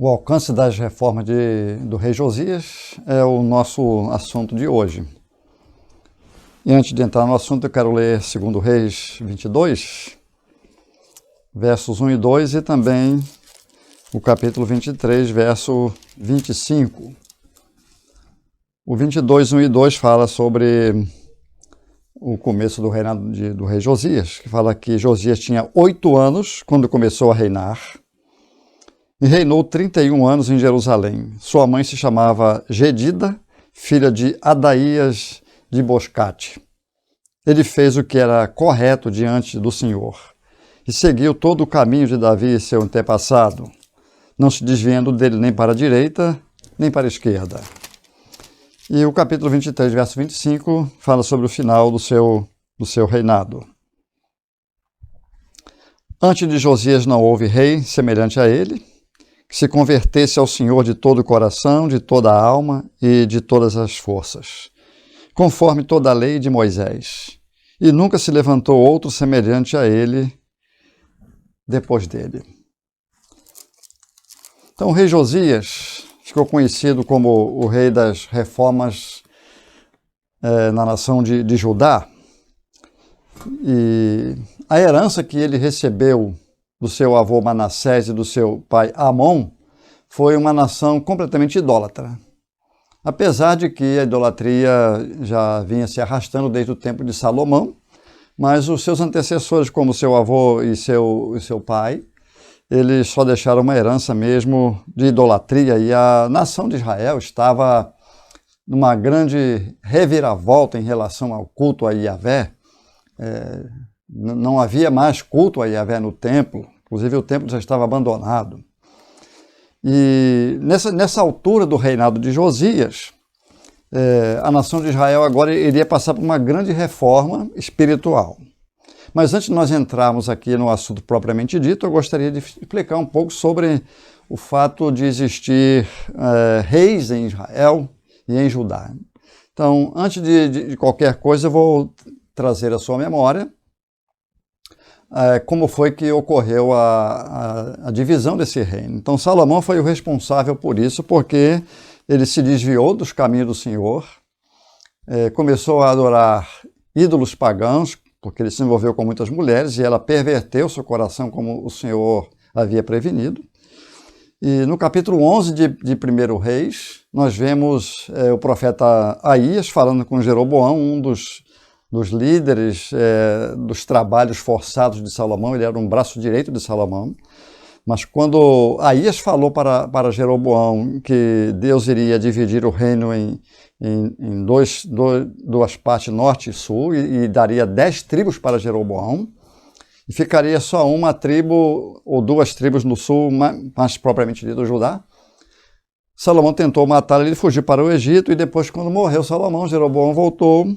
O alcance das reformas do rei Josias é o nosso assunto de hoje. E antes de entrar no assunto, eu quero ler 2 Reis 22, versos 1 e 2, e também o capítulo 23, verso 25. O 22, 1 e 2 fala sobre o começo do reinado do rei Josias, que fala que Josias tinha 8 anos quando começou a reinar, e reinou 31 anos em Jerusalém. Sua mãe se chamava Gedida, filha de Adaías de Boscate. Ele fez o que era correto diante do Senhor e seguiu todo o caminho de Davi, seu antepassado, não se desviando dele nem para a direita, nem para a esquerda. E o capítulo 23, verso 25, fala sobre o final do seu reinado. Antes de Josias não houve rei semelhante a ele, que se convertesse ao Senhor de todo o coração, de toda a alma e de todas as forças, conforme toda a lei de Moisés. E nunca se levantou outro semelhante a ele depois dele. Então, o rei Josias ficou conhecido como o rei das reformas na nação de Judá. E a herança que ele recebeu do seu avô Manassés e do seu pai Amon foi uma nação completamente idólatra. Apesar de que a idolatria já vinha se arrastando desde o tempo de Salomão, mas os seus antecessores, como seu avô e seu pai, eles só deixaram uma herança mesmo de idolatria, e a nação de Israel estava numa grande reviravolta em relação ao culto a Yahvé. Não havia mais culto a Yahvé no templo, inclusive o templo já estava abandonado. E nessa altura do reinado de Josias, a nação de Israel agora iria passar por uma grande reforma espiritual. Mas antes de nós entrarmos aqui no assunto propriamente dito, eu gostaria de explicar um pouco sobre o fato de existir reis em Israel e em Judá. Então, antes de qualquer coisa, eu vou trazer à sua memória como foi que ocorreu a divisão desse reino. Então, Salomão foi o responsável por isso, porque ele se desviou dos caminhos do Senhor, começou a adorar ídolos pagãos, porque ele se envolveu com muitas mulheres e ela perverteu seu coração, como o Senhor havia prevenido. E no capítulo 11 de 1 Reis, nós vemos o profeta Aías falando com Jeroboão, um dos líderes dos trabalhos forçados de Salomão. Ele era um braço direito de Salomão. Mas quando Aías falou para Jeroboão que Deus iria dividir o reino em duas partes, norte e sul, e daria 10 tribos para Jeroboão, e ficaria só uma tribo ou 2 tribos no sul, mais propriamente dito, Judá, Salomão tentou matá-lo, ele fugiu para o Egito, e depois, quando morreu Salomão, Jeroboão voltou,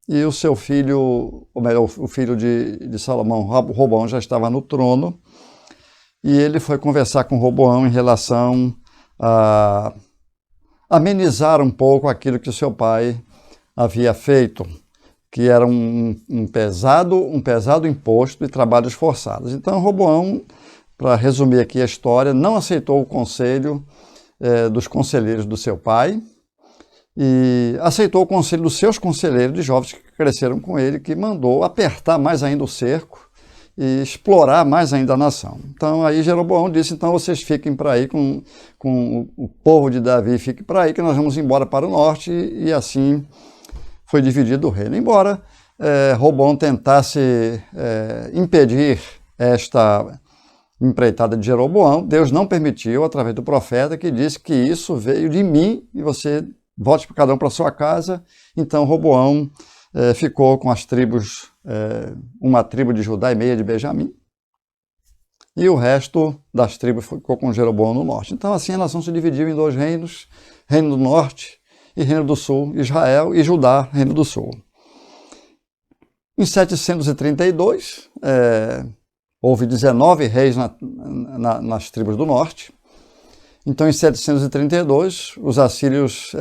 e o seu filho, ou melhor, o filho de Salomão, Roboão, já estava no trono, e ele foi conversar com Roboão em relação a amenizar um pouco aquilo que o seu pai havia feito, que era um pesado imposto e trabalhos forçados. Então, Roboão, para resumir aqui a história, não aceitou o conselho dos conselheiros do seu pai, e aceitou o conselho dos seus conselheiros de jovens que cresceram com ele, que mandou apertar mais ainda o cerco e explorar mais ainda a nação. Então aí Jeroboão disse: então vocês fiquem para aí com o povo de Davi, fiquem para aí que nós vamos embora para o norte, e assim foi dividido o reino. Embora Roboão tentasse impedir esta empreitada de Jeroboão, Deus não permitiu, através do profeta, que disse que isso veio de mim e você volte cada um para sua casa. Então Roboão ficou com as tribos, uma tribo de Judá e meia de Benjamim, e o resto das tribos ficou com Jeroboão no norte. Então assim a nação se dividiu em 2 reinos, reino do norte e reino do sul, Israel, e Judá, reino do sul. Em 732, houve 19 reis nas tribos do norte. Então, em 732, os assírios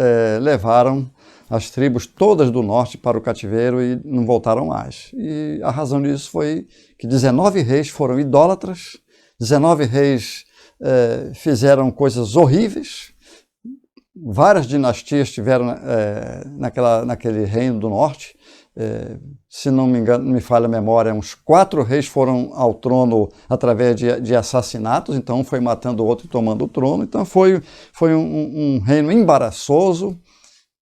levaram as tribos todas do norte para o cativeiro e não voltaram mais. E a razão disso foi que 19 reis foram idólatras, 19 reis fizeram coisas horríveis. Várias dinastias tiveram naquele reino do norte. Se não me engano, me falha a memória, uns 4 reis foram ao trono através de assassinatos, então um foi matando o outro e tomando o trono. Então foi um reino embaraçoso,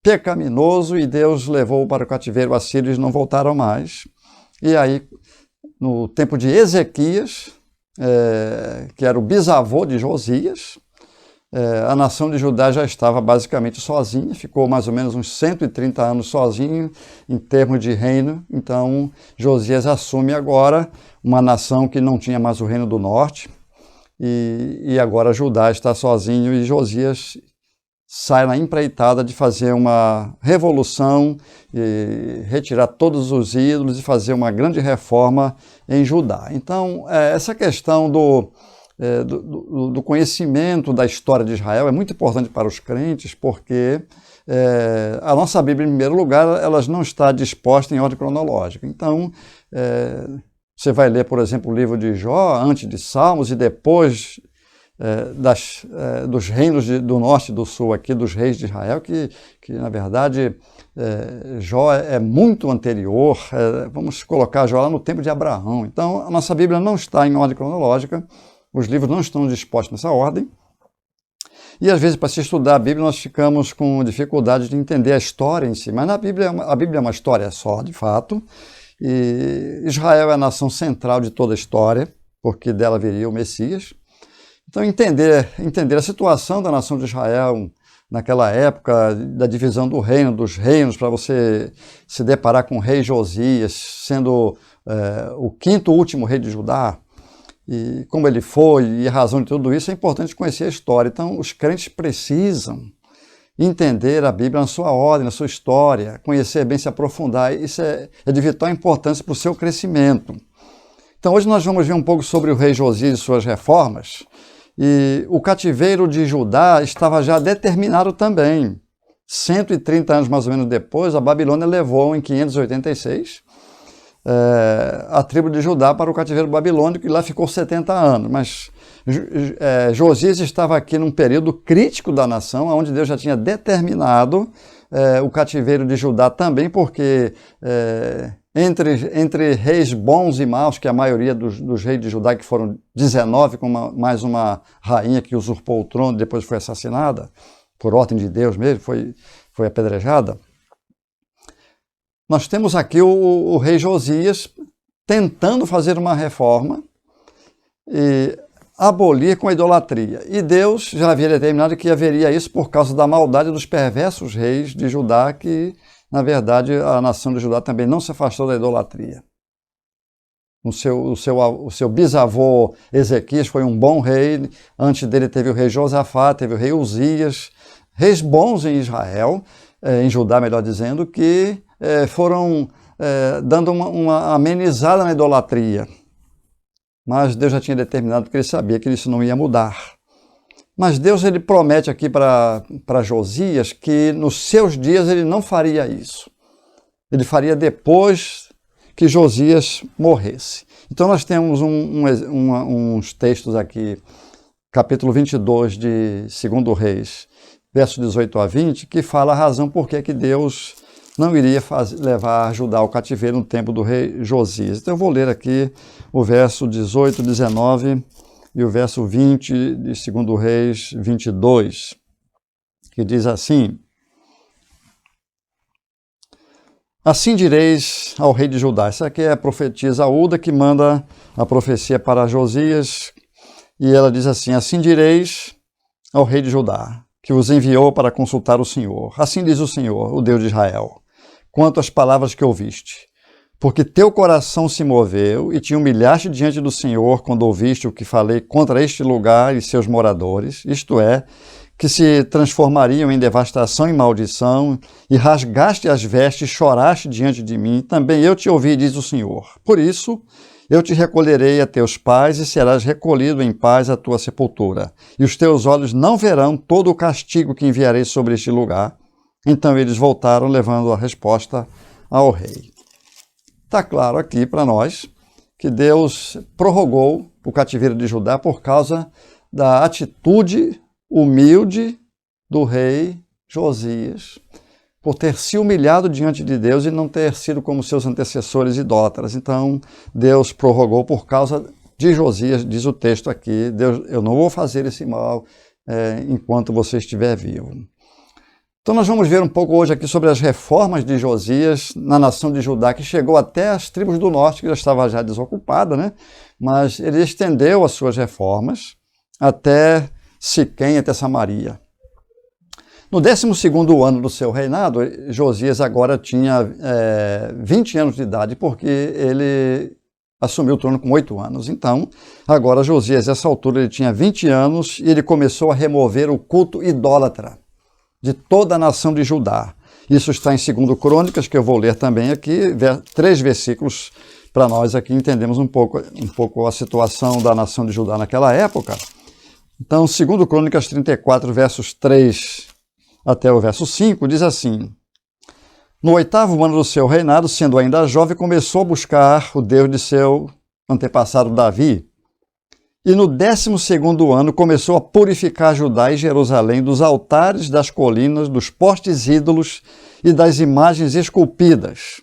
pecaminoso, e Deus levou para o cativeiro assírio e eles não voltaram mais. E aí, no tempo de Ezequias, que era o bisavô de Josias, a nação de Judá já estava basicamente sozinha, ficou mais ou menos uns 130 anos sozinho em termos de reino. Então Josias assume agora uma nação que não tinha mais o reino do norte, e agora Judá está sozinho, e Josias sai na empreitada de fazer uma revolução, e retirar todos os ídolos e fazer uma grande reforma em Judá. Então essa questão do conhecimento da história de Israel é muito importante para os crentes, porque a nossa Bíblia, em primeiro lugar, ela não está disposta em ordem cronológica. Então, você vai ler, por exemplo, o livro de Jó, antes de Salmos, e depois dos reinos do norte e do sul, aqui, dos reis de Israel, que na verdade, Jó é muito anterior. Vamos colocar Jó lá no tempo de Abraão. Então, a nossa Bíblia não está em ordem cronológica. Os livros não estão dispostos nessa ordem. E às vezes, para se estudar a Bíblia, nós ficamos com dificuldade de entender a história em si. Mas a Bíblia é uma história só, de fato. E Israel é a nação central de toda a história, porque dela viria o Messias. Então, entender a situação da nação de Israel naquela época, da divisão do reino, dos reinos, para você se deparar com o rei Josias, sendo o 5º último rei de Judá, e como ele foi, e a razão de tudo isso, é importante conhecer a história. Então, os crentes precisam entender a Bíblia na sua ordem, na sua história, conhecer bem, se aprofundar. Isso é de vital importância para o seu crescimento. Então, hoje nós vamos ver um pouco sobre o rei Josias e suas reformas. E o cativeiro de Judá estava já determinado também. 130 anos mais ou menos depois, a Babilônia levou, em 586, a tribo de Judá para o cativeiro babilônico, e lá ficou 70 anos. Mas Josias estava aqui num período crítico da nação, onde Deus já tinha determinado o cativeiro de Judá também, porque entre reis bons e maus, que a maioria dos reis de Judá, que foram 19, com mais uma rainha que usurpou o trono, depois foi assassinada, por ordem de Deus mesmo, foi apedrejada. Nós temos aqui o rei Josias tentando fazer uma reforma e abolir com a idolatria. E Deus já havia determinado que haveria isso por causa da maldade dos perversos reis de Judá, que, na verdade, a nação de Judá também não se afastou da idolatria. O seu bisavô Ezequias foi um bom rei. Antes dele teve o rei Josafá, teve o rei Uzias, reis bons em Israel, em Judá, melhor dizendo, que foram dando uma amenizada na idolatria. Mas Deus já tinha determinado, porque ele sabia que isso não ia mudar. Mas Deus, ele promete aqui para Josias que nos seus dias ele não faria isso. Ele faria depois que Josias morresse. Então nós temos uns textos aqui, capítulo 22 de 2 Reis, versos 18 a 20, que fala a razão por que Deus não iria levar Judá ao cativeiro no tempo do rei Josias. Então eu vou ler aqui o verso 18, 19 e o verso 20 de 2 Reis 22, que diz assim: Assim direis ao rei de Judá. Essa aqui é a profetisa Uda, que manda a profecia para Josias, e ela diz assim: Assim direis ao rei de Judá, que os enviou para consultar o Senhor. Assim diz o Senhor, o Deus de Israel, quanto às palavras que ouviste. Porque teu coração se moveu e te humilhaste diante do Senhor quando ouviste o que falei contra este lugar e seus moradores, isto é, que se transformariam em devastação e maldição, e rasgaste as vestes e choraste diante de mim, também eu te ouvi, diz o Senhor. Por isso, eu te recolherei a teus pais e serás recolhido em paz à tua sepultura, e os teus olhos não verão todo o castigo que enviarei sobre este lugar. Então eles voltaram, levando a resposta ao rei. Está claro aqui para nós que Deus prorrogou o cativeiro de Judá por causa da atitude humilde do rei Josias, por ter se humilhado diante de Deus e não ter sido como seus antecessores idólatras. Então, Deus prorrogou por causa de Josias, diz o texto aqui, Deus, eu não vou fazer esse mal enquanto você estiver vivo. Então nós vamos ver um pouco hoje aqui sobre as reformas de Josias na nação de Judá, que chegou até as tribos do norte, que já estava já desocupada, né? Mas ele estendeu as suas reformas até Siquém, até Samaria. No 12º ano do seu reinado, Josias agora tinha 20 anos de idade, porque ele assumiu o trono com 8 anos. Então, agora Josias, nessa altura, ele tinha 20 anos e ele começou a remover o culto idólatra de toda a nação de Judá. Isso está em 2 Crônicas, que eu vou ler também aqui, 3 versículos para nós aqui entendemos um pouco a situação da nação de Judá naquela época. Então, 2 Crônicas 34, versos 3 até o verso 5, diz assim: No 8º ano do seu reinado, sendo ainda jovem, começou a buscar o Deus de seu antepassado Davi. E no 12º ano começou a purificar Judá e Jerusalém dos altares, das colinas, dos postes ídolos e das imagens esculpidas.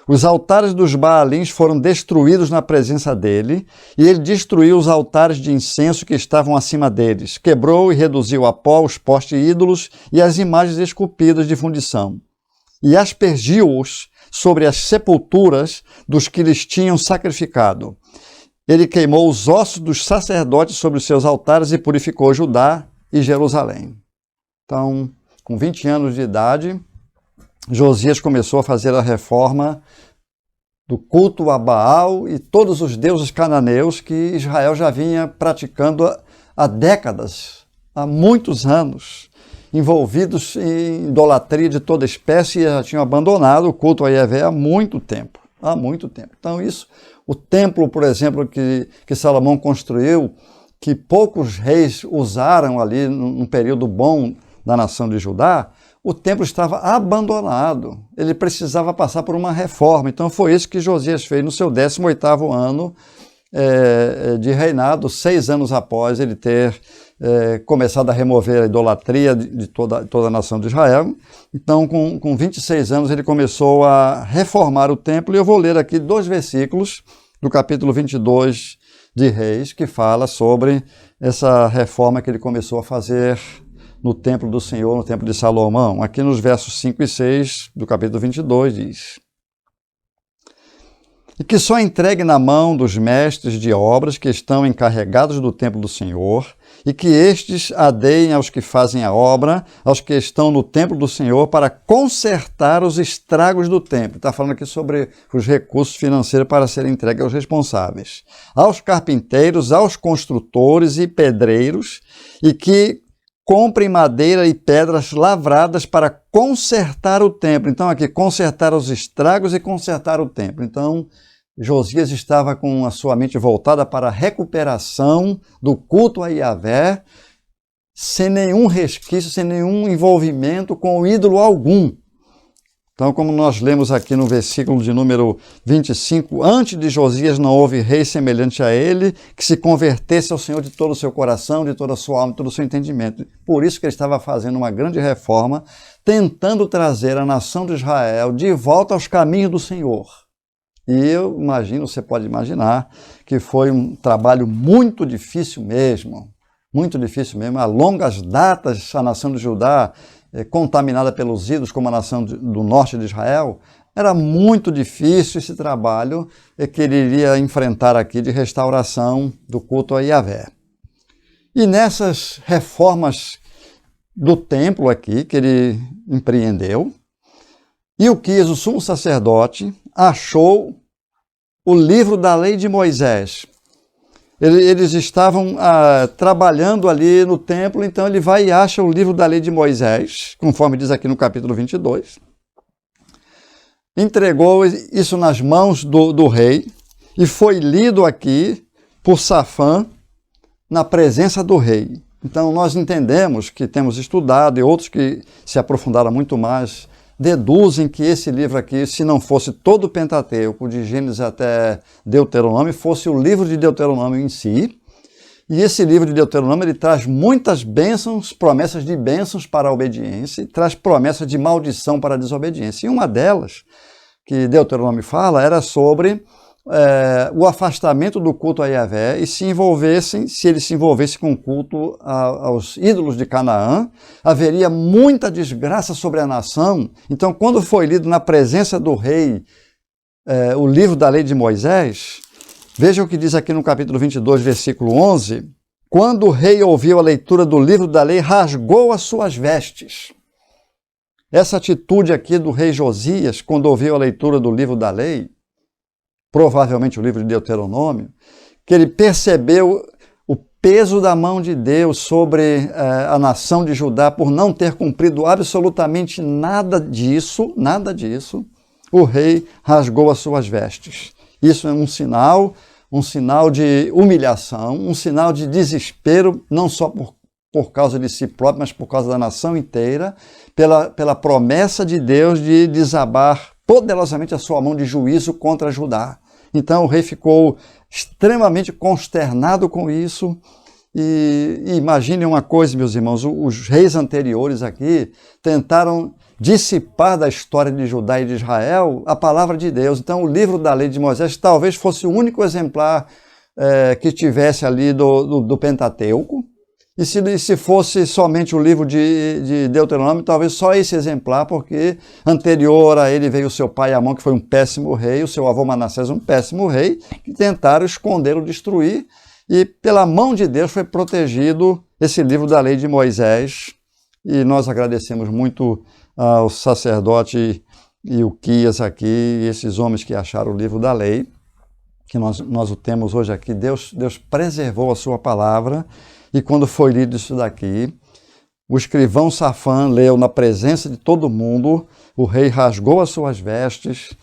Os altares dos Baalins foram destruídos na presença dele, e ele destruiu os altares de incenso que estavam acima deles. Quebrou e reduziu a pó os postes ídolos e as imagens esculpidas de fundição. E aspergiu-os sobre as sepulturas dos que lhes tinham sacrificado. Ele queimou os ossos dos sacerdotes sobre os seus altares e purificou Judá e Jerusalém. Então, com 20 anos de idade, Josias começou a fazer a reforma do culto a Baal e todos os deuses cananeus que Israel já vinha praticando há décadas, há muitos anos, envolvidos em idolatria de toda espécie, e já tinham abandonado o culto a Yahvé há muito tempo. Então isso, o templo, por exemplo, que Salomão construiu, que poucos reis usaram ali num período bom da nação de Judá, o templo estava abandonado, ele precisava passar por uma reforma. Então foi isso que Josias fez no seu 18º ano de reinado, 6 anos após ele ter começado a remover a idolatria de toda a nação de Israel. Então, com 26 anos, ele começou a reformar o templo, e eu vou ler aqui 2 versículos do capítulo 22 de Reis, que fala sobre essa reforma que ele começou a fazer no templo do Senhor, no templo de Salomão. Aqui nos versos 5 e 6 do capítulo 22 diz: E que só entregue na mão dos mestres de obras que estão encarregados do templo do Senhor, e que estes a deem aos que fazem a obra, aos que estão no templo do Senhor, para consertar os estragos do templo. Está falando aqui sobre os recursos financeiros para serem entregues aos responsáveis. Aos carpinteiros, aos construtores e pedreiros, e que comprem madeira e pedras lavradas para consertar o templo. Então aqui, consertar os estragos e consertar o templo. Então, Josias estava com a sua mente voltada para a recuperação do culto a Yahvé, sem nenhum resquício, sem nenhum envolvimento com o ídolo algum. Então, como nós lemos aqui no versículo de número 25, antes de Josias não houve rei semelhante a ele, que se convertesse ao Senhor de todo o seu coração, de toda a sua alma, de todo o seu entendimento. Por isso que ele estava fazendo uma grande reforma, tentando trazer a nação de Israel de volta aos caminhos do Senhor. E eu imagino, você pode imaginar, que foi um trabalho muito difícil mesmo, há longas datas a nação de Judá, contaminada pelos ídolos como a nação do norte de Israel. Era muito difícil esse trabalho que ele iria enfrentar aqui de restauração do culto a Yahvé. E nessas reformas do templo aqui que ele empreendeu, Ilquias, o sumo sacerdote, achou o livro da lei de Moisés. Eles estavam trabalhando ali no templo, então ele vai e acha o livro da lei de Moisés, conforme diz aqui no capítulo 22. Entregou isso nas mãos do rei e foi lido aqui por Safã na presença do rei. Então nós entendemos, que temos estudado, e outros que se aprofundaram muito mais, deduzem que esse livro aqui, se não fosse todo o Pentateuco, de Gênesis até Deuteronômio, fosse o livro de Deuteronômio em si, E esse livro de Deuteronômio, ele traz muitas bênçãos, promessas de bênçãos para a obediência e traz promessas de maldição para a desobediência. E uma delas, que Deuteronômio fala, era sobre o afastamento do culto a Yahvé e se ele se envolvesse com o culto aos ídolos de Canaã, haveria muita desgraça sobre a nação. Então, quando foi lido na presença do rei o livro da lei de Moisés, veja o que diz aqui no capítulo 22, versículo 11. Quando o rei ouviu a leitura do livro da lei, rasgou as suas vestes. Essa atitude aqui do rei Josias, quando ouviu a leitura do livro da lei, provavelmente o livro de Deuteronômio, que ele percebeu o peso da mão de Deus sobre a nação de Judá por não ter cumprido absolutamente nada disso, o rei rasgou as suas vestes. Isso é um sinal de humilhação, um sinal de desespero, não só por causa de si próprio, mas por causa da nação inteira, pela promessa de Deus de desabar poderosamente a sua mão de juízo contra Judá. Então o rei ficou extremamente consternado com isso. E imagine uma coisa, meus irmãos, os reis anteriores aqui tentaram dissipar da história de Judá e de Israel a palavra de Deus. Então o livro da lei de Moisés talvez fosse o único exemplar que tivesse ali do Pentateuco. E se fosse somente o livro de Deuteronômio, talvez só esse exemplar, porque anterior a ele veio o seu pai Amon, que foi um péssimo rei, o seu avô Manassés, um péssimo rei, que tentaram esconder, destruir, e pela mão de Deus foi protegido esse livro da lei de Moisés. E nós agradecemos muito ao sacerdote Ilquias aqui, esses homens que acharam o livro da lei, que nós o temos hoje aqui. Deus preservou a sua palavra. E quando foi lido isso daqui, o escrivão Safã leu na presença de todo mundo, o rei rasgou as suas vestes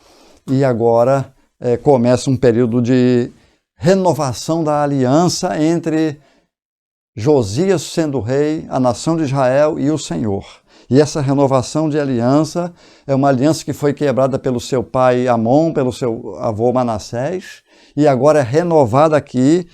e agora começa um período de renovação da aliança entre Josias sendo rei, a nação de Israel e o Senhor. E essa renovação de aliança é uma aliança que foi quebrada pelo seu pai Amon, pelo seu avô Manassés, e agora é renovada aqui,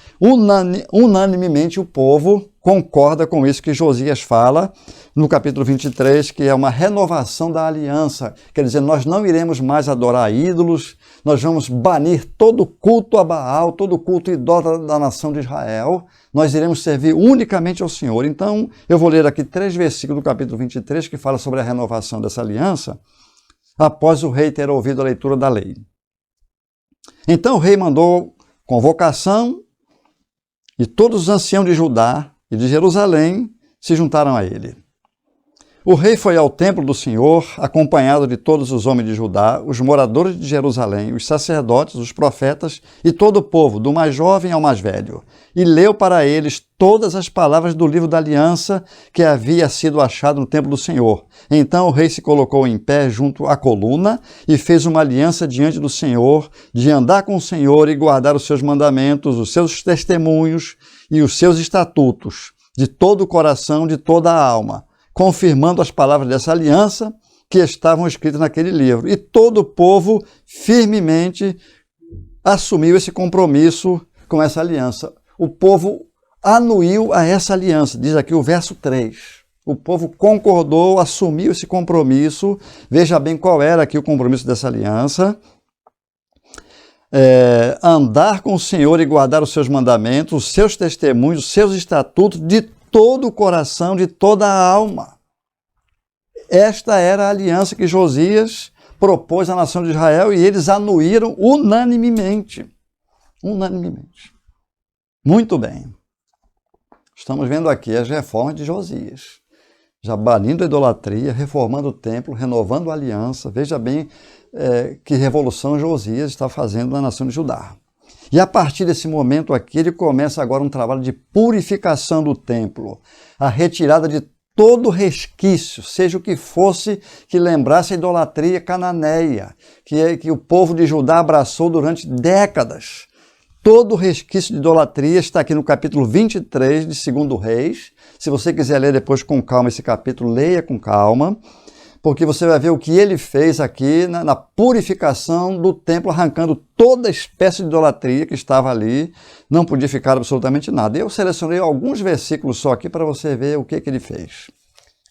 unanimemente o povo concorda com isso que Josias fala no capítulo 23, que é uma renovação da aliança. Quer dizer, nós não iremos mais adorar ídolos, nós vamos banir todo culto a Baal, todo culto idólatra da nação de Israel, nós iremos servir unicamente ao Senhor. Então, eu vou ler aqui 3 versículos do capítulo 23, que fala sobre a renovação dessa aliança, após o rei ter ouvido a leitura da lei. Então o rei mandou convocação e todos os anciãos de Judá e de Jerusalém se juntaram a ele. O rei foi ao templo do Senhor, acompanhado de todos os homens de Judá, os moradores de Jerusalém, os sacerdotes, os profetas e todo o povo, do mais jovem ao mais velho, e leu para eles todas as palavras do livro da aliança que havia sido achado no templo do Senhor. Então o rei se colocou em pé junto à coluna e fez uma aliança diante do Senhor, de andar com o Senhor e guardar os seus mandamentos, os seus testemunhos e os seus estatutos, de todo o coração, de toda a alma, confirmando as palavras dessa aliança que estavam escritas naquele livro. E todo o povo firmemente assumiu esse compromisso com essa aliança. O povo anuiu a essa aliança, diz aqui o verso 3. O povo concordou, assumiu esse compromisso. Veja bem qual era aqui o compromisso dessa aliança. Andar com o Senhor e guardar os seus mandamentos, os seus testemunhos, os seus estatutos, de todo o coração, de toda a alma. Esta era a aliança que Josias propôs à nação de Israel e eles anuíram unanimemente. Unanimemente. Muito bem. Estamos vendo aqui as reformas de Josias. Já banindo a idolatria, reformando o templo, renovando a aliança. Veja bem que revolução Josias está fazendo na nação de Judá. E a partir desse momento aqui, ele começa agora um trabalho de purificação do templo, a retirada de todo resquício, seja o que fosse que lembrasse a idolatria cananeia, que o povo de Judá abraçou durante décadas. Todo resquício de idolatria está aqui no capítulo 23 de 2 Reis. Se você quiser ler depois com calma esse capítulo, leia com calma, porque você vai ver o que ele fez aqui na purificação do templo, arrancando toda espécie de idolatria que estava ali, não podia ficar absolutamente nada. Eu selecionei alguns versículos só aqui para você ver o que ele fez.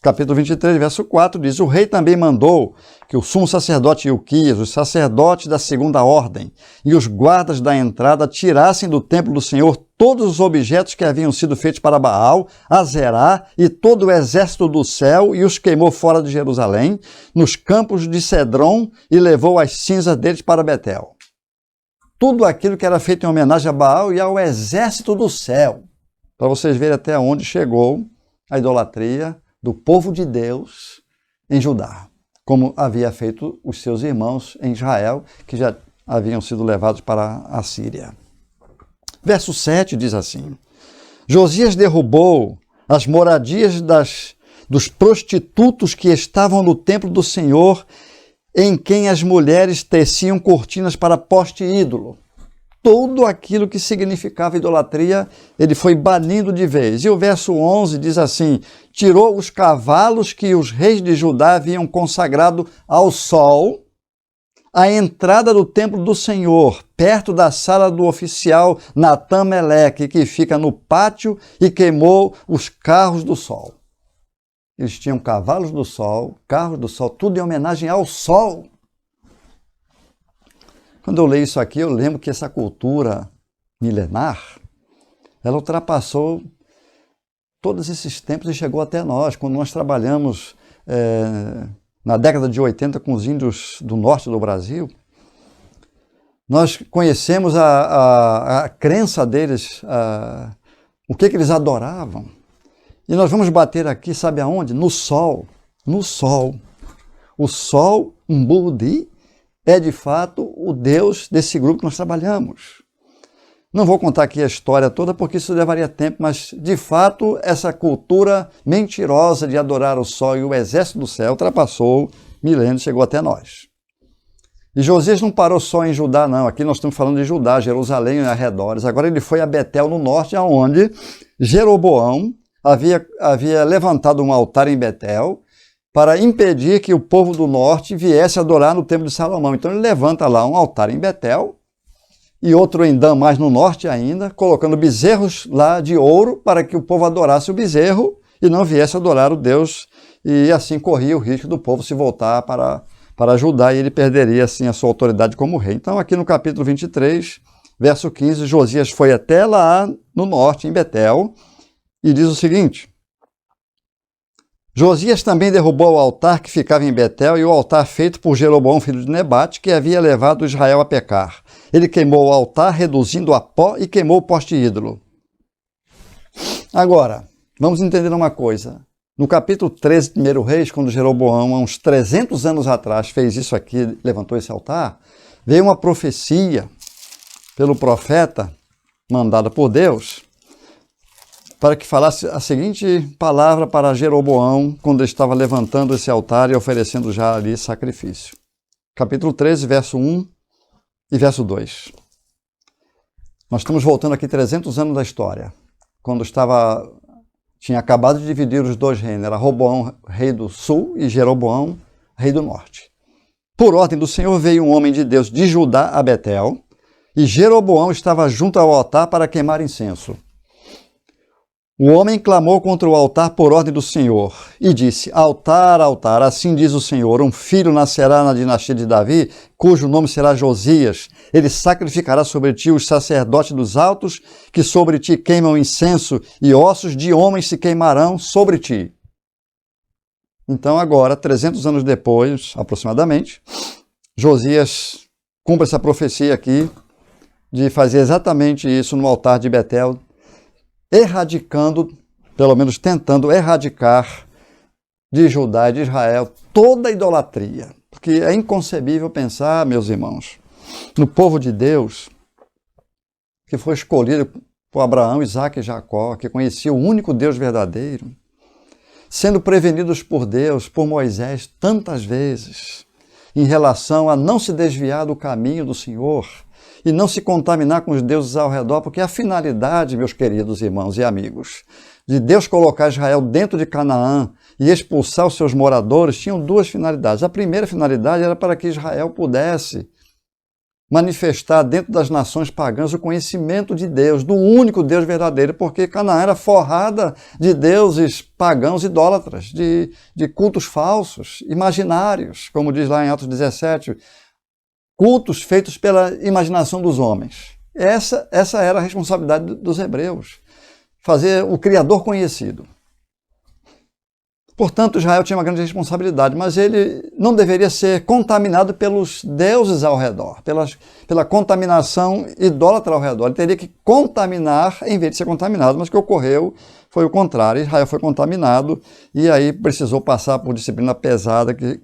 Capítulo 23, verso 4, diz: o rei também mandou que o sumo sacerdote Ilquias, os sacerdotes da segunda ordem e os guardas da entrada tirassem do templo do Senhor todos os objetos que haviam sido feitos para Baal, Azerá e todo o exército do céu, e os queimou fora de Jerusalém, nos campos de Cedron, e levou as cinzas deles para Betel. Tudo aquilo que era feito em homenagem a Baal e ao exército do céu, para vocês verem até onde chegou a idolatria do povo de Deus em Judá, como havia feito os seus irmãos em Israel, que já haviam sido levados para a Síria. Verso 7 diz assim: Josias derrubou as moradias dos prostitutos que estavam no templo do Senhor, em quem as mulheres teciam cortinas para poste ídolo. Tudo aquilo que significava idolatria, ele foi banindo de vez. E o verso 11 diz assim: tirou os cavalos que os reis de Judá haviam consagrado ao sol, à entrada do templo do Senhor, perto da sala do oficial Natã-Meleque, que fica no pátio, e queimou os carros do sol. Eles tinham cavalos do sol, carros do sol, tudo em homenagem ao sol. Quando eu leio isso aqui, eu lembro que essa cultura milenar, ela ultrapassou todos esses tempos e chegou até nós. Quando nós trabalhamos na década de 80 com os índios do norte do Brasil, nós conhecemos a crença deles, o que eles adoravam. E nós vamos bater aqui, sabe aonde? No sol. No sol. O sol, Umbudi, é de fato o Deus desse grupo que nós trabalhamos. Não vou contar aqui a história toda porque isso levaria tempo, mas de fato essa cultura mentirosa de adorar o sol e o exército do céu ultrapassou milênios, chegou até nós. E Josias não parou só em Judá, não. Aqui nós estamos falando de Judá, Jerusalém e arredores. Agora ele foi a Betel, no norte, onde Jeroboão havia levantado um altar em Betel para impedir que o povo do norte viesse adorar no templo de Salomão. Então ele levanta lá um altar em Betel e outro em Dan, mais no norte ainda, colocando bezerros lá de ouro para que o povo adorasse o bezerro e não viesse adorar o Deus, e assim corria o risco do povo se voltar para Judá e ele perderia assim a sua autoridade como rei. Então aqui no capítulo 23, verso 15, Josias foi até lá no norte, em Betel, e diz o seguinte: Josias também derrubou o altar que ficava em Betel e o altar feito por Jeroboão, filho de Nebate, que havia levado Israel a pecar. Ele queimou o altar, reduzindo a pó, e queimou o poste ídolo. Agora, vamos entender uma coisa. No capítulo 13 de 1 Reis, quando Jeroboão, há uns 300 anos atrás, fez isso aqui, levantou esse altar, veio uma profecia pelo profeta, mandada por Deus, para que falasse a seguinte palavra para Jeroboão, quando ele estava levantando esse altar e oferecendo já ali sacrifício. Capítulo 13, verso 1 e verso 2. Nós estamos voltando aqui 300 anos da história, quando tinha acabado de dividir os dois reinos, era Roboão, rei do sul, e Jeroboão, rei do norte. Por ordem do Senhor veio um homem de Deus de Judá a Betel, e Jeroboão estava junto ao altar para queimar incenso. O homem clamou contra o altar por ordem do Senhor e disse: altar, altar, assim diz o Senhor, um filho nascerá na dinastia de Davi, cujo nome será Josias. Ele sacrificará sobre ti os sacerdotes dos altos, que sobre ti queimam incenso, e ossos de homens se queimarão sobre ti. Então agora, 300 anos depois, aproximadamente, Josias cumpre essa profecia aqui de fazer exatamente isso no altar de Betel, erradicando, pelo menos tentando erradicar de Judá e de Israel toda a idolatria. Porque é inconcebível pensar, meus irmãos, no povo de Deus, que foi escolhido por Abraão, Isaque e Jacó, que conhecia o único Deus verdadeiro, sendo prevenidos por Deus, por Moisés, tantas vezes, em relação a não se desviar do caminho do Senhor, e não se contaminar com os deuses ao redor, porque a finalidade, meus queridos irmãos e amigos, de Deus colocar Israel dentro de Canaã e expulsar os seus moradores tinham duas finalidades. A primeira finalidade era para que Israel pudesse manifestar dentro das nações pagãs o conhecimento de Deus, do único Deus verdadeiro, porque Canaã era forrada de deuses pagãos idólatras, de cultos falsos, imaginários, como diz lá em Atos 17, cultos feitos pela imaginação dos homens. Essa era a responsabilidade dos hebreus, fazer o Criador conhecido. Portanto, Israel tinha uma grande responsabilidade, mas ele não deveria ser contaminado pelos deuses ao redor, pela contaminação idólatra ao redor. Ele teria que contaminar em vez de ser contaminado, mas o que ocorreu foi o contrário. Israel foi contaminado e aí precisou passar por disciplina pesada que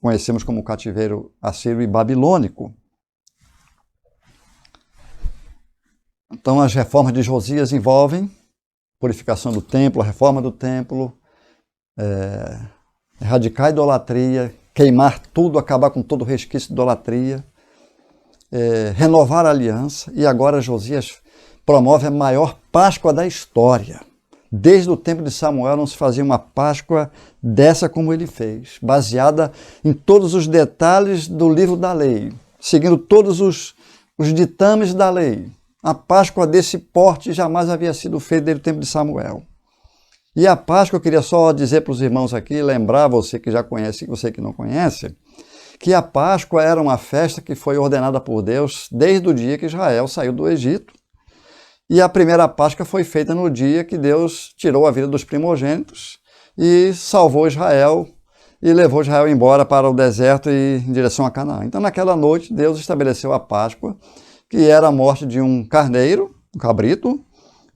conhecemos como o cativeiro assírio e babilônico. Então, as reformas de Josias envolvem purificação do templo, a reforma do templo, erradicar a idolatria, queimar tudo, acabar com todo o resquício de idolatria, renovar a aliança, e agora Josias promove a maior Páscoa da história. Desde o tempo de Samuel não se fazia uma Páscoa dessa como ele fez, baseada em todos os detalhes do livro da lei, seguindo todos os ditames da lei. A Páscoa desse porte jamais havia sido feita desde o tempo de Samuel. E a Páscoa, eu queria só dizer para os irmãos aqui, lembrar você que já conhece e você que não conhece, que a Páscoa era uma festa que foi ordenada por Deus desde o dia que Israel saiu do Egito. E a primeira Páscoa foi feita no dia que Deus tirou a vida dos primogênitos e salvou Israel e levou Israel embora para o deserto e em direção a Canaã. Então, naquela noite, Deus estabeleceu a Páscoa, que era a morte de um carneiro, um cabrito.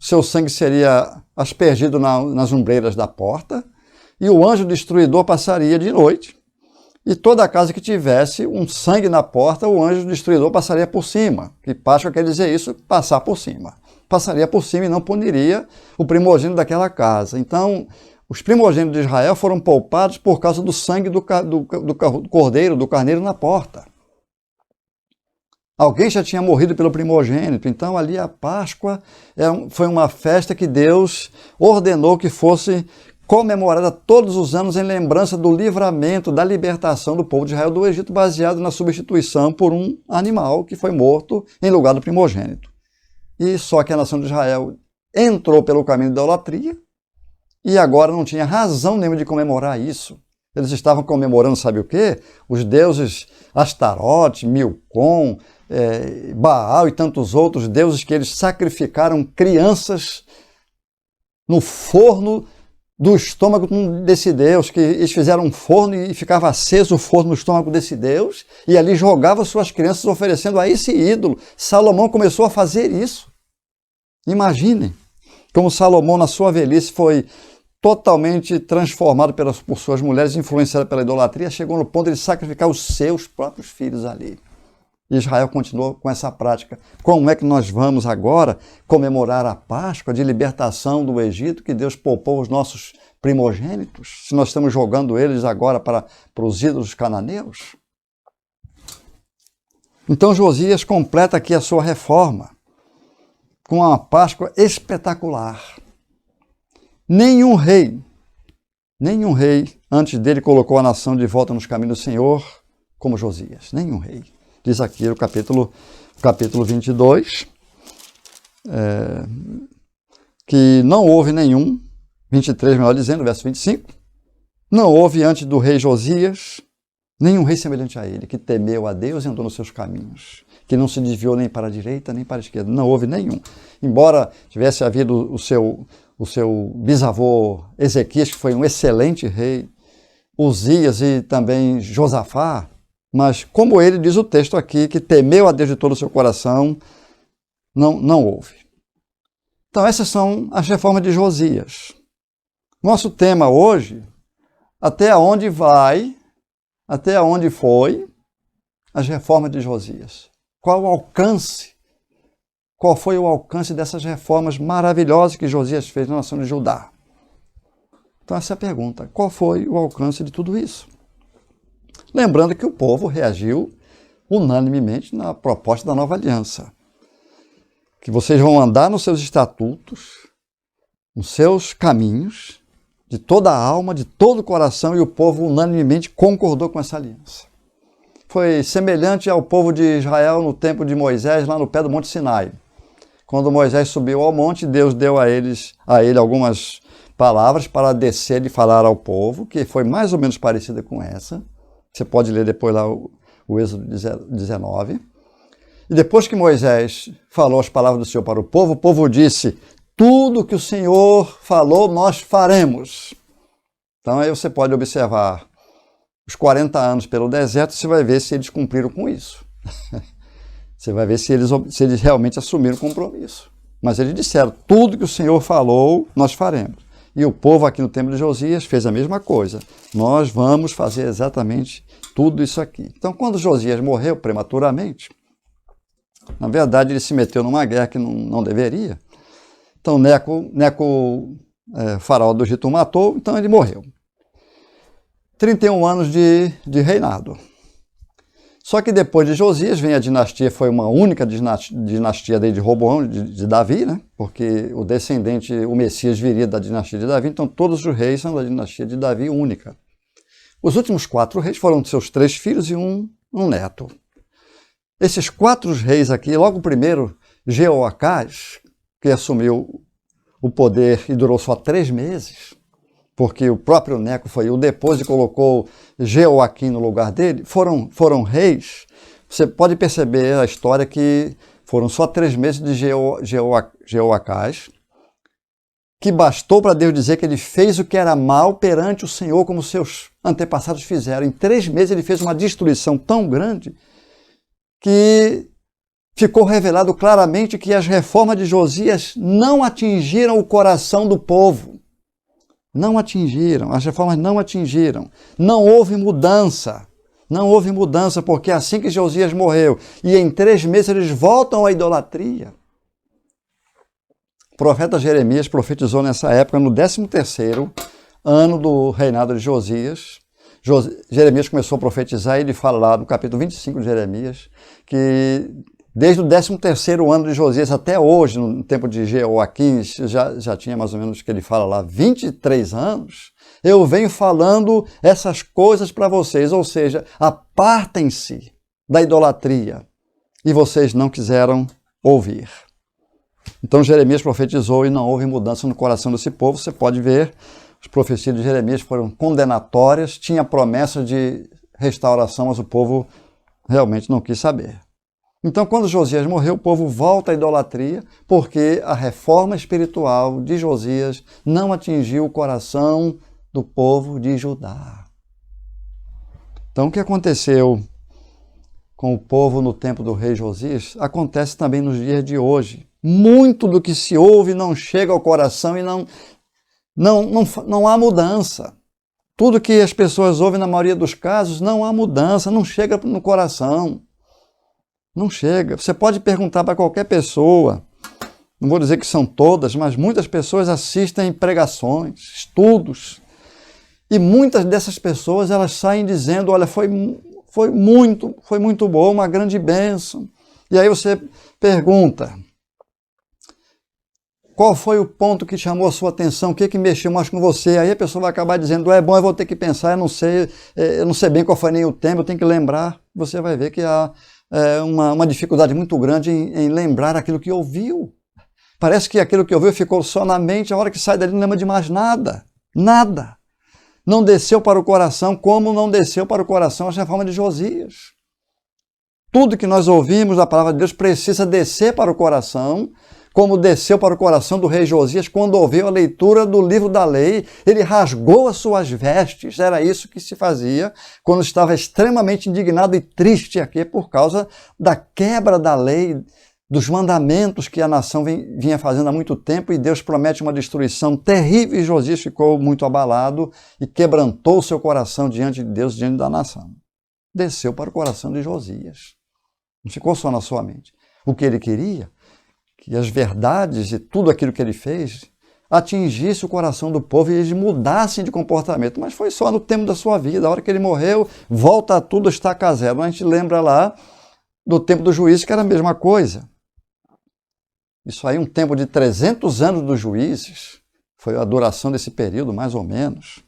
Seu sangue seria aspergido nas ombreiras da porta, e o anjo destruidor passaria de noite, e toda a casa que tivesse um sangue na porta, o anjo destruidor passaria por cima. Que Páscoa quer dizer isso, passar por cima. Passaria por cima e não puniria o primogênito daquela casa. Então, os primogênitos de Israel foram poupados por causa do sangue do cordeiro, do carneiro na porta. Alguém já tinha morrido pelo primogênito, então ali a Páscoa foi uma festa que Deus ordenou que fosse comemorada todos os anos em lembrança do livramento, da libertação do povo de Israel do Egito, baseado na substituição por um animal que foi morto em lugar do primogênito. E só que a nação de Israel entrou pelo caminho da idolatria e agora não tinha razão nenhuma de comemorar isso. Eles estavam comemorando, sabe o quê? Os deuses Astarote, Milcom, Baal e tantos outros deuses que eles sacrificaram crianças no forno do estômago desse Deus, que eles fizeram um forno e ficava aceso o forno no estômago desse Deus, e ali jogavam suas crianças oferecendo a esse ídolo. Salomão começou a fazer isso. Imaginem como Salomão, na sua velhice, foi totalmente transformado por suas mulheres, influenciado pela idolatria, chegou no ponto de sacrificar os seus próprios filhos ali. Israel continuou com essa prática. Como é que nós vamos agora comemorar a Páscoa de libertação do Egito, que Deus poupou os nossos primogênitos, se nós estamos jogando eles agora para os ídolos cananeus? Então Josias completa aqui a sua reforma com uma Páscoa espetacular. Nenhum rei antes dele colocou a nação de volta nos caminhos do Senhor como Josias. Nenhum rei. Diz aqui o capítulo 22, que não houve nenhum, 23 melhor dizendo, verso 25, não houve antes do rei Josias nenhum rei semelhante a ele, que temeu a Deus e andou nos seus caminhos, que não se desviou nem para a direita nem para a esquerda. Não houve nenhum. Embora tivesse havido o seu bisavô Ezequias, que foi um excelente rei, Uzias e também Josafá, mas como ele diz o texto aqui, que temeu a Deus de todo o seu coração, não houve. Então essas são as reformas de Josias. Nosso tema hoje, até onde foi as reformas de Josias? Qual foi o alcance dessas reformas maravilhosas que Josias fez na nação de Judá? Então essa é a pergunta. Qual foi o alcance de tudo isso? Lembrando que o povo reagiu unanimemente na proposta da nova aliança. Que vocês vão andar nos seus estatutos, nos seus caminhos, de toda a alma, de todo o coração, e o povo unanimemente concordou com essa aliança. Foi semelhante ao povo de Israel no tempo de Moisés, lá no pé do Monte Sinai. Quando Moisés subiu ao monte, Deus deu a ele algumas palavras para descer e falar ao povo, que foi mais ou menos parecida com essa. Você pode ler depois lá o Êxodo 19. E depois que Moisés falou as palavras do Senhor para o povo disse: tudo que o Senhor falou, nós faremos. Então aí você pode observar os 40 anos pelo deserto, você vai ver se eles cumpriram com isso. Você vai ver se eles realmente assumiram o compromisso. Mas eles disseram: tudo que o Senhor falou, nós faremos. E o povo aqui no tempo de Josias fez a mesma coisa. Nós vamos fazer exatamente tudo isso aqui. Então, quando Josias morreu prematuramente, na verdade ele se meteu numa guerra que não deveria. Então Neco, faraó do Egito, o matou, então ele morreu. 31 anos de reinado. Só que depois de Josias vem a dinastia, foi uma única dinastia de Roboão, de Davi, né? Porque o descendente, o Messias, viria da dinastia de Davi, então todos os reis são da dinastia de Davi única. Os últimos 4 reis foram seus 3 filhos e um neto. Esses 4 reis aqui, logo o primeiro, Jeoacás, que assumiu o poder e durou só 3 meses, porque o próprio Neco foi o depois e colocou Jeoaquim no lugar dele, foram reis. Você pode perceber a história que foram só 3 meses de Jeoacás, que bastou para Deus dizer que ele fez o que era mal perante o Senhor, como seus antepassados fizeram. Em 3 meses ele fez uma destruição tão grande que ficou revelado claramente que as reformas de Josias não atingiram o coração do povo. Não atingiram, as reformas não atingiram. Não houve mudança. Não houve mudança, porque assim que Josias morreu, e em 3 meses eles voltam à idolatria. O profeta Jeremias profetizou nessa época, no 13º ano do reinado de Josias. Jeremias começou a profetizar, e ele fala lá no capítulo 25 de Jeremias, que desde o 13º ano de Josias até hoje, no tempo de Jeoaquim, já tinha mais ou menos, que ele fala lá, 23 anos, eu venho falando essas coisas para vocês, ou seja, apartem-se da idolatria, e vocês não quiseram ouvir. Então Jeremias profetizou e não houve mudança no coração desse povo. Você pode ver, as profecias de Jeremias foram condenatórias, tinha promessa de restauração, mas o povo realmente não quis saber. Então, quando Josias morreu, o povo volta à idolatria, porque a reforma espiritual de Josias não atingiu o coração do povo de Judá. Então, o que aconteceu com o povo no tempo do rei Josias, acontece também nos dias de hoje. Muito do que se ouve não chega ao coração e não há mudança. Tudo que as pessoas ouvem, na maioria dos casos, não há mudança, não chega no coração. Não chega. Você pode perguntar para qualquer pessoa, não vou dizer que são todas, mas muitas pessoas assistem pregações, estudos, e muitas dessas pessoas elas saem dizendo: olha, foi muito bom, uma grande bênção. E aí você pergunta: qual foi o ponto que chamou a sua atenção? O que mexeu mais com você? Aí a pessoa vai acabar dizendo: é bom, eu vou ter que pensar, eu não sei bem qual foi nem o tema, eu tenho que lembrar. Você vai ver que há uma dificuldade muito grande em lembrar aquilo que ouviu. Parece que aquilo que ouviu ficou só na mente, a hora que sai dali não lembra de mais nada. Nada. Não desceu para o coração, como não desceu para o coração a reforma de Josias. Tudo que nós ouvimos da palavra de Deus precisa descer para o coração, como desceu para o coração do rei Josias quando ouviu a leitura do livro da lei. Ele rasgou as suas vestes. Era isso que se fazia quando estava extremamente indignado e triste aqui por causa da quebra da lei, dos mandamentos que a nação vinha fazendo há muito tempo, e Deus promete uma destruição terrível, e Josias ficou muito abalado e quebrantou o seu coração diante de Deus, diante da nação. Desceu para o coração de Josias. Não ficou só na sua mente. O que ele queria, que as verdades e tudo aquilo que ele fez atingisse o coração do povo e eles mudassem de comportamento. Mas foi só no tempo da sua vida. A hora que ele morreu, volta a tudo, estaca zero. A gente lembra lá do tempo do juízo, que era a mesma coisa. Isso aí, um tempo de 300 anos dos juízes, Foi a duração desse período, mais ou menos.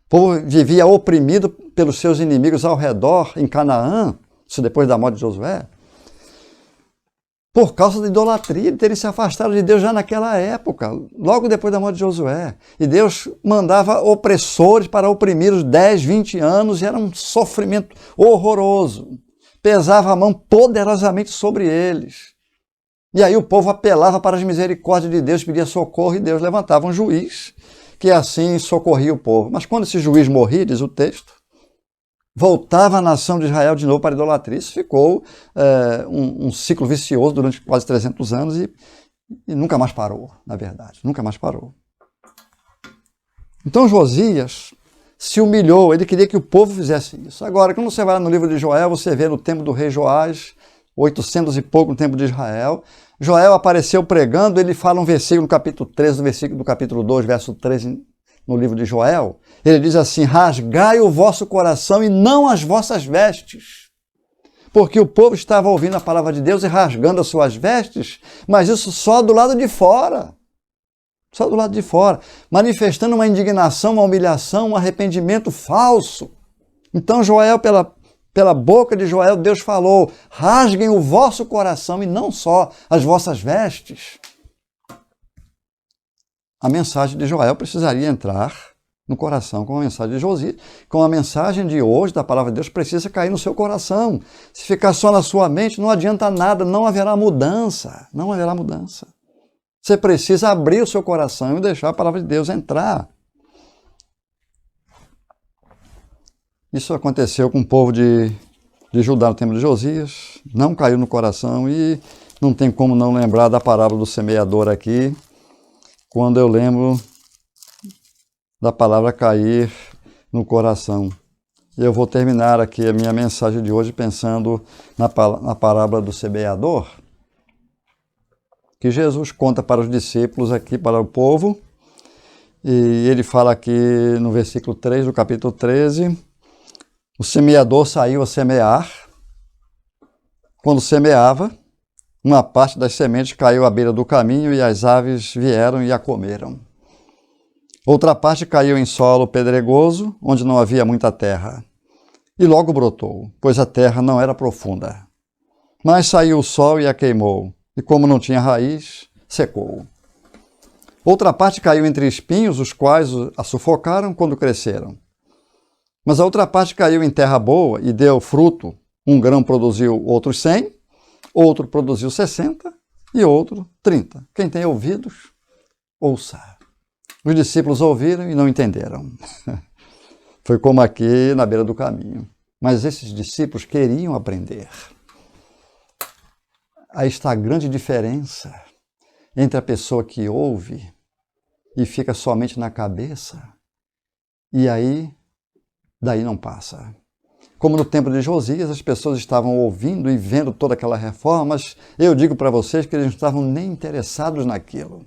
O povo vivia oprimido pelos seus inimigos ao redor, em Canaã, isso depois da morte de Josué, por causa da idolatria, de terem se afastado de Deus já naquela época, logo depois da morte de Josué. E Deus mandava opressores para oprimir os 10, 20 anos, e era um sofrimento horroroso. Pesava a mão poderosamente sobre eles. E aí o povo apelava para as misericórdias de Deus, pedia socorro, e Deus levantava um juiz, que assim socorria o povo. Mas quando esse juiz morria, diz o texto, voltava a nação de Israel de novo para a idolatria. Isso ficou um ciclo vicioso durante quase 300 anos e nunca mais parou, na verdade. Nunca mais parou. Então Josias se humilhou, ele queria que o povo fizesse isso. Agora, quando você vai no livro de Joel, você vê no tempo do rei Joás, 800 e pouco no tempo de Israel, Joel apareceu pregando, ele fala um versículo no capítulo 13, no versículo do capítulo 2, verso 13, no livro de Joel, ele diz assim: rasgai o vosso coração e não as vossas vestes. Porque o povo estava ouvindo a palavra de Deus e rasgando as suas vestes, mas isso só do lado de fora. Só do lado de fora, manifestando uma indignação, uma humilhação, um arrependimento falso. Então Joel, pela boca de Joel, Deus falou: rasguem o vosso coração e não só as vossas vestes. A mensagem de Joel precisaria entrar no coração com a mensagem de Josias. Com a mensagem de hoje, da palavra de Deus, precisa cair no seu coração. Se ficar só na sua mente, não adianta nada, não haverá mudança. Não haverá mudança. Você precisa abrir o seu coração e deixar a palavra de Deus entrar. Isso aconteceu com o povo de Judá no tempo de Josias, não caiu no coração, e não tem como não lembrar da parábola do semeador aqui, quando eu lembro da palavra cair no coração. E eu vou terminar aqui a minha mensagem de hoje pensando na parábola do semeador, que Jesus conta para os discípulos aqui, para o povo, e ele fala aqui no versículo 3 do capítulo 13, o semeador saiu a semear. Quando semeava, uma parte das sementes caiu à beira do caminho e as aves vieram e a comeram. Outra parte caiu em solo pedregoso, onde não havia muita terra, e logo brotou, pois a terra não era profunda. Mas saiu o sol e a queimou, e como não tinha raiz, secou. Outra parte caiu entre espinhos, os quais a sufocaram quando cresceram. Mas a outra parte caiu em terra boa e deu fruto. Um grão produziu outros 100, outro produziu 60 e outro 30. Quem tem ouvidos, ouça. Os discípulos ouviram e não entenderam. Foi como aqui na beira do caminho. Mas esses discípulos queriam aprender. Aí está a grande diferença entre a pessoa que ouve e fica somente na cabeça, e aí, daí não passa. Como no tempo de Josias, as pessoas estavam ouvindo e vendo toda aquela reforma, mas eu digo para vocês que eles não estavam nem interessados naquilo.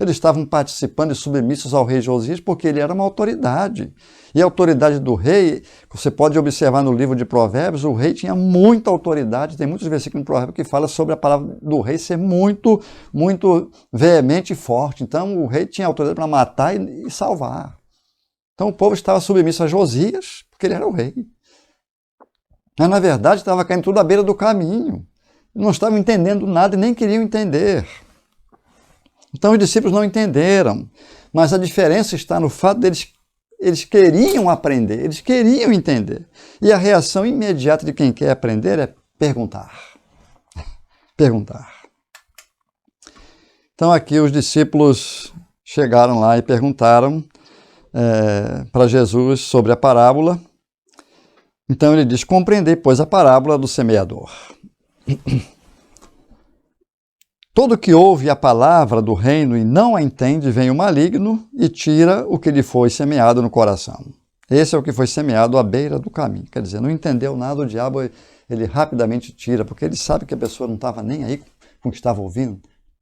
Eles estavam participando e submissos ao rei Josias porque ele era uma autoridade. E a autoridade do rei, você pode observar no livro de Provérbios, o rei tinha muita autoridade. Tem muitos versículos no Provérbios que falam sobre a palavra do rei ser muito, muito veemente e forte. Então o rei tinha autoridade para matar e salvar. Então o povo estava submisso a Josias porque ele era o rei. Mas na verdade estava caindo tudo à beira do caminho. Não estavam entendendo nada e nem queriam entender. Então os discípulos não entenderam, mas a diferença está no fato deles, eles queriam aprender, eles queriam entender. E a reação imediata de quem quer aprender é perguntar. Perguntar. Então aqui os discípulos chegaram lá e perguntaram para Jesus sobre a parábola. Então ele diz: compreendei, pois, a parábola do semeador. Todo que ouve a palavra do reino e não a entende, vem o maligno e tira o que lhe foi semeado no coração. Esse é o que foi semeado à beira do caminho. Quer dizer, não entendeu nada, o diabo ele rapidamente tira, porque ele sabe que a pessoa não estava nem aí com o que estava ouvindo,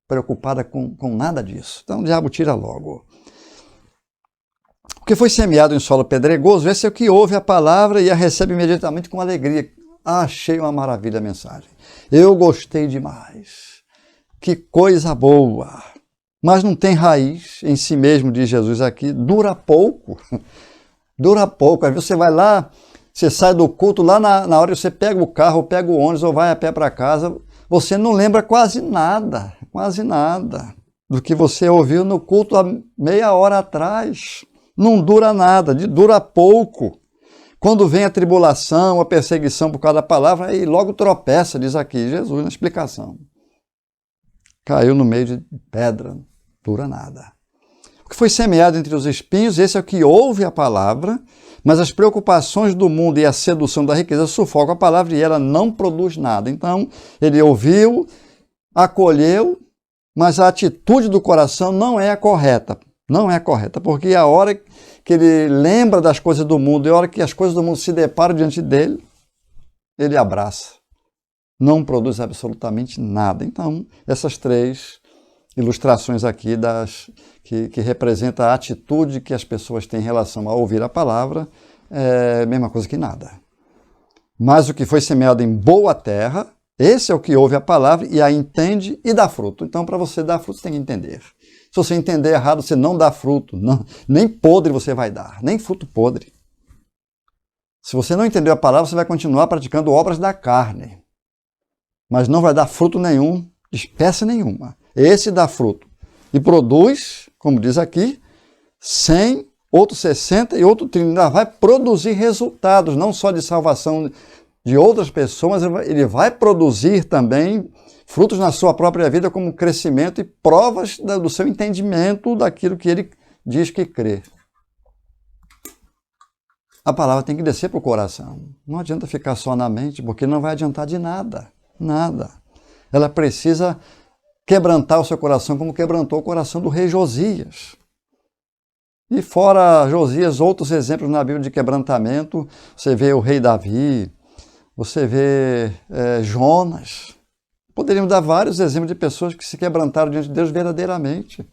preocupada com nada disso. Então o diabo tira logo. O que foi semeado em solo pedregoso, esse é o que ouve a palavra e a recebe imediatamente com alegria. Achei uma maravilha a mensagem. Eu gostei demais. Que coisa boa! mas não tem raiz em si mesmo, diz Jesus aqui, dura pouco. Dura pouco. Aí você vai lá, você sai do culto, lá na hora que você pega o carro, pega o ônibus ou vai a pé para casa, você não lembra quase nada do que você ouviu no culto há meia hora atrás. Não dura nada, dura pouco. Quando vem a tribulação, a perseguição por causa da palavra, aí logo tropeça, diz aqui Jesus na explicação. Caiu no meio de pedra, dura nada. O que foi semeado entre os espinhos, esse é o que ouve a palavra, mas as preocupações do mundo e a sedução da riqueza sufocam a palavra e ela não produz nada. Então, ele ouviu, acolheu, mas a atitude do coração não é a correta. Não é a correta, porque a hora que ele lembra das coisas do mundo e a hora que as coisas do mundo se deparam diante dele, ele abraça. Não produz absolutamente nada. Então, essas três ilustrações aqui que representam a atitude que as pessoas têm em relação a ouvir a palavra, é a mesma coisa que nada. Mas o que foi semeado em boa terra, esse é o que ouve a palavra e a entende e dá fruto. Então, para você dar fruto, você tem que entender. Se você entender errado, você não dá fruto. Não, nem podre você vai dar, nem fruto podre. Se você não entendeu a palavra, você vai continuar praticando obras da carne. Mas não vai dar fruto nenhum, de espécie nenhuma. Esse dá fruto. E produz, como diz aqui, 100, outro 60 e outro 30. Ainda vai produzir resultados, não só de salvação de outras pessoas, mas ele vai produzir também frutos na sua própria vida como crescimento e provas do seu entendimento daquilo que ele diz que crê. A palavra tem que descer para o coração. Não adianta ficar só na mente, porque não vai adiantar de nada. Nada. Ela precisa quebrantar o seu coração como quebrantou o coração do rei Josias. E fora Josias, outros exemplos na Bíblia de quebrantamento, você vê o rei Davi, você vê Jonas. Poderíamos dar vários exemplos de pessoas que se quebrantaram diante de Deus verdadeiramente.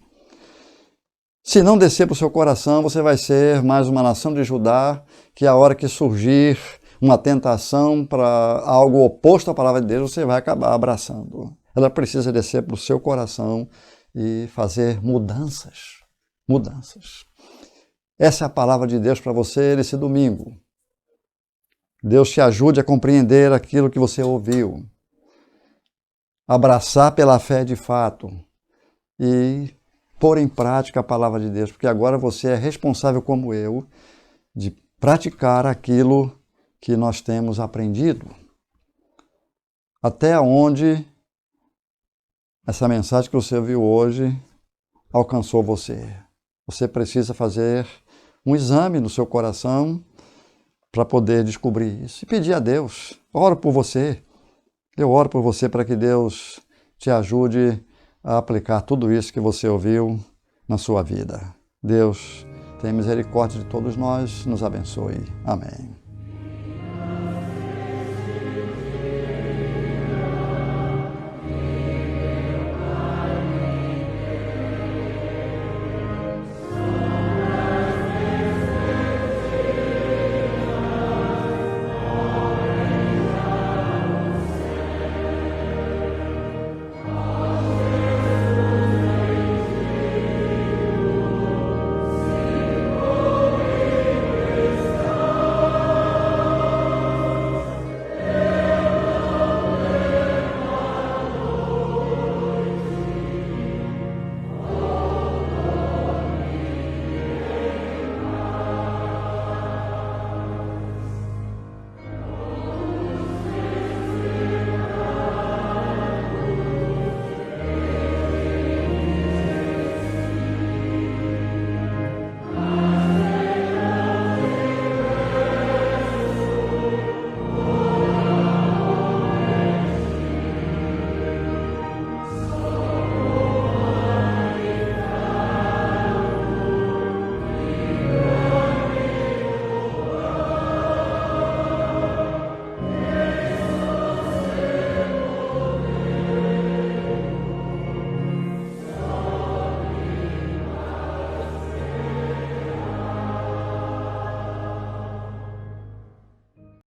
Se não descer para o seu coração, você vai ser mais uma nação de Judá, que a hora que surgir uma tentação para algo oposto à palavra de Deus, você vai acabar abraçando. Ela precisa descer para o seu coração e fazer mudanças. Mudanças. Essa é a palavra de Deus para você nesse domingo. Deus te ajude a compreender aquilo que você ouviu. Abraçar pela fé de fato e pôr em prática a palavra de Deus, porque agora você é responsável como eu de praticar aquilo que nós temos aprendido. Até onde essa mensagem que você ouviu hoje alcançou você. Você precisa fazer um exame no seu coração para poder descobrir isso e pedir a Deus. Oro por você. Eu oro por você para que Deus te ajude a aplicar tudo isso que você ouviu na sua vida. Deus tenha misericórdia de todos nós, nos abençoe. Amém.